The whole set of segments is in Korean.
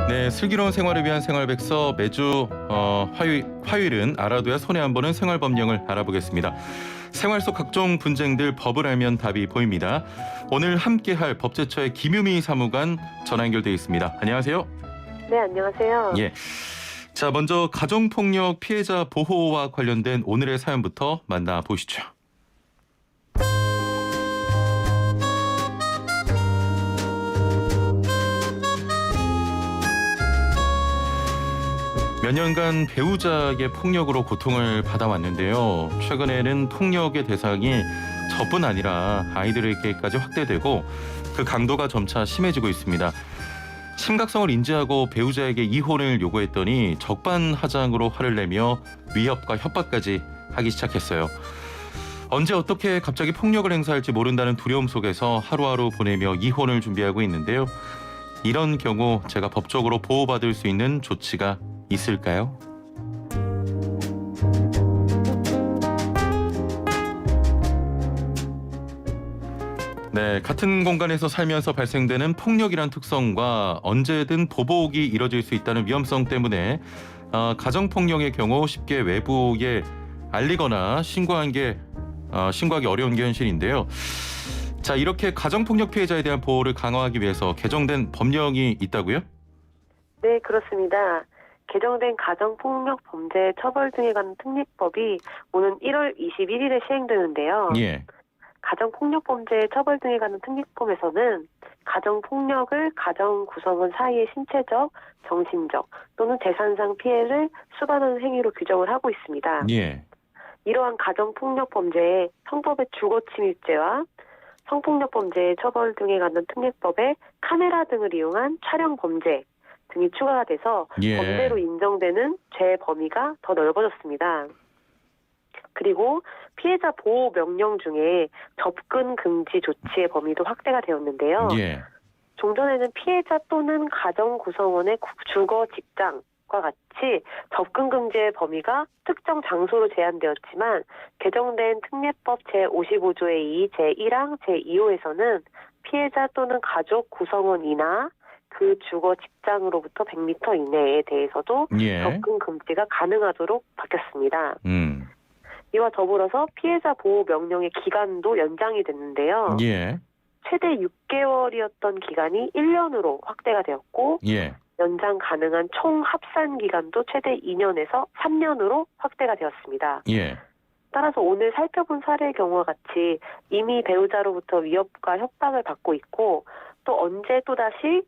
네, 슬기로운 생활을 위한 생활백서 매주 화요일은 알아둬야 손해 안 보는 생활법령을 알아보겠습니다. 생활 속 각종 분쟁들 법을 알면 답이 보입니다. 오늘 함께할 법제처의 김유미 사무관 전화 연결돼 있습니다. 안녕하세요. 네, 안녕하세요. 예. 자, 먼저 가정폭력 피해자 보호와 관련된 오늘의 사연부터 만나보시죠. 몇 년간 배우자에게 폭력으로 고통을 받아왔는데요. 최근에는 폭력의 대상이 저뿐 아니라 아이들에게까지 확대되고 그 강도가 점차 심해지고 있습니다. 심각성을 인지하고 배우자에게 이혼을 요구했더니 적반하장으로 화를 내며 위협과 협박까지 하기 시작했어요. 언제 어떻게 갑자기 폭력을 행사할지 모른다는 두려움 속에서 하루하루 보내며 이혼을 준비하고 있는데요. 이런 경우 제가 법적으로 보호받을 수 있는 조치가 있을까요? 네, 같은 공간에서 살면서 발생되는 폭력이란 특성과 언제든 보복이 이뤄질 수 있다는 위험성 때문에 가정폭력의 경우 쉽게 외부에 알리거나 신고하기 어려운 게 현실인데요. 자, 이렇게 가정폭력 피해자에 대한 보호를 강화하기 위해서 개정된 법령이 있다고요? 네, 그렇습니다. 개정된 가정폭력 범죄 처벌 등에 관한 특례법이 오는 1월 21일에 시행되는데요. 예. 가정폭력 범죄 처벌 등에 관한 특례법에서는 가정폭력을 가정 구성원 사이의 신체적, 정신적 또는 재산상 피해를 수반하는 행위로 규정을 하고 있습니다. 예. 이러한 가정폭력 범죄에 형법의 주거침입죄와 성폭력 범죄 처벌 등에 관한 특례법에 카메라 등을 이용한 촬영 범죄 등이 추가가 돼서 예. 범죄로 인정되는 죄의 범위가 더 넓어졌습니다. 그리고 피해자 보호 명령 중에 접근 금지 조치의 범위도 확대가 되었는데요. 예. 종전에는 피해자 또는 가정 구성원의 주거 직장과 같이 접근 금지의 범위가 특정 장소로 제한되었지만 개정된 특례법 제55조의 2, 제1항, 제2호에서는 피해자 또는 가족 구성원이나 그 주거 직장으로부터 100m 이내에 대해서도 예. 접근 금지가 가능하도록 바뀌었습니다. 이와 더불어서 피해자 보호 명령의 기간도 연장이 됐는데요. 예. 최대 6개월이었던 기간이 1년으로 확대가 되었고 예. 연장 가능한 총 합산 기간도 최대 2년에서 3년으로 확대가 되었습니다. 예. 따라서 오늘 살펴본 사례의 경우와 같이 이미 배우자로부터 위협과 협박을 받고 있고 또 언제 또다시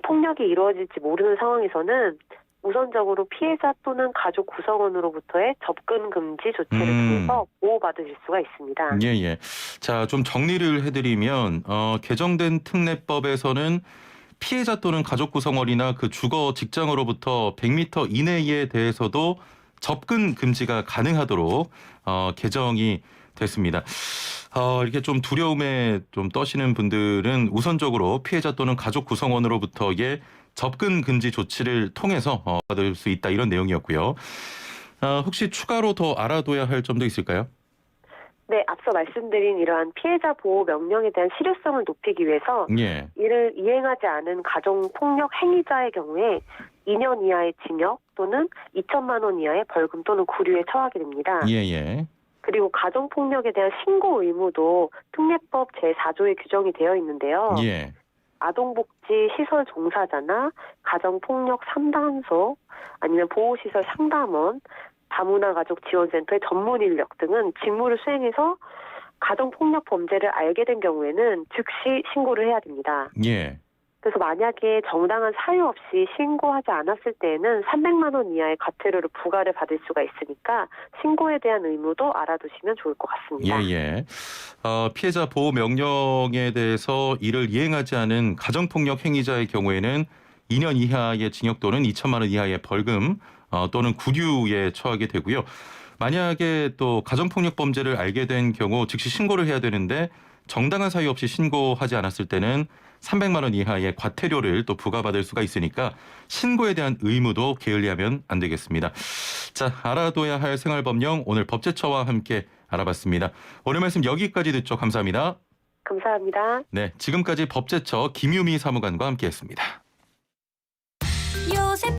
폭력이 이루어질지 모르는 상황에서는 우선적으로 피해자 또는 가족 구성원으로부터의 접근 금지 조치를 통해서 보호받으실 수가 있습니다. 예. 자, 좀 정리를 해드리면 개정된 특례법에서는 피해자 또는 가족 구성원이나 그 주거 직장으로부터 100m 이내에 대해서도 접근 금지가 가능하도록 개정이 됐습니다. 이렇게 좀 두려움에 좀 떠시는 분들은 우선적으로 피해자 또는 가족 구성원으로부터의 접근 금지 조치를 통해서 받을 수 있다 이런 내용이었고요. 혹시 추가로 더 알아둬야 할 점도 있을까요? 네, 앞서 말씀드린 이러한 피해자 보호 명령에 대한 실효성을 높이기 위해서 예. 이를 이행하지 않은 가정폭력 행위자의 경우에 2년 이하의 징역 또는 2천만 원 이하의 벌금 또는 구류에 처하게 됩니다. 예. 그리고 가정폭력에 대한 신고 의무도 특례법 제4조에 규정이 되어 있는데요. 예. 아동복지 시설 종사자나 가정폭력 상담소 아니면 보호시설 상담원, 다문화 가족 지원센터의 전문 인력 등은 직무를 수행해서 가정폭력 범죄를 알게 된 경우에는 즉시 신고를 해야 됩니다. 예. 그래서 만약에 정당한 사유 없이 신고하지 않았을 때에는 300만 원 이하의 과태료를 부과를 받을 수가 있으니까 신고에 대한 의무도 알아두시면 좋을 것 같습니다. 예. 피해자 보호 명령에 대해서 이를 이행하지 않은 가정폭력 행위자의 경우에는 2년 이하의 징역 또는 2천만 원 이하의 벌금 또는 구류에 처하게 되고요. 만약에 또 가정폭력 범죄를 알게 된 경우 즉시 신고를 해야 되는데 정당한 사유 없이 신고하지 않았을 때는 300만 원 이하의 과태료를 또 부과받을 수가 있으니까 신고에 대한 의무도 게을리하면 안 되겠습니다. 자, 알아둬야 할 생활법령 오늘 법제처와 함께 알아봤습니다. 오늘 말씀 여기까지 듣죠. 감사합니다. 감사합니다. 네, 지금까지 법제처 김유미 사무관과 함께했습니다.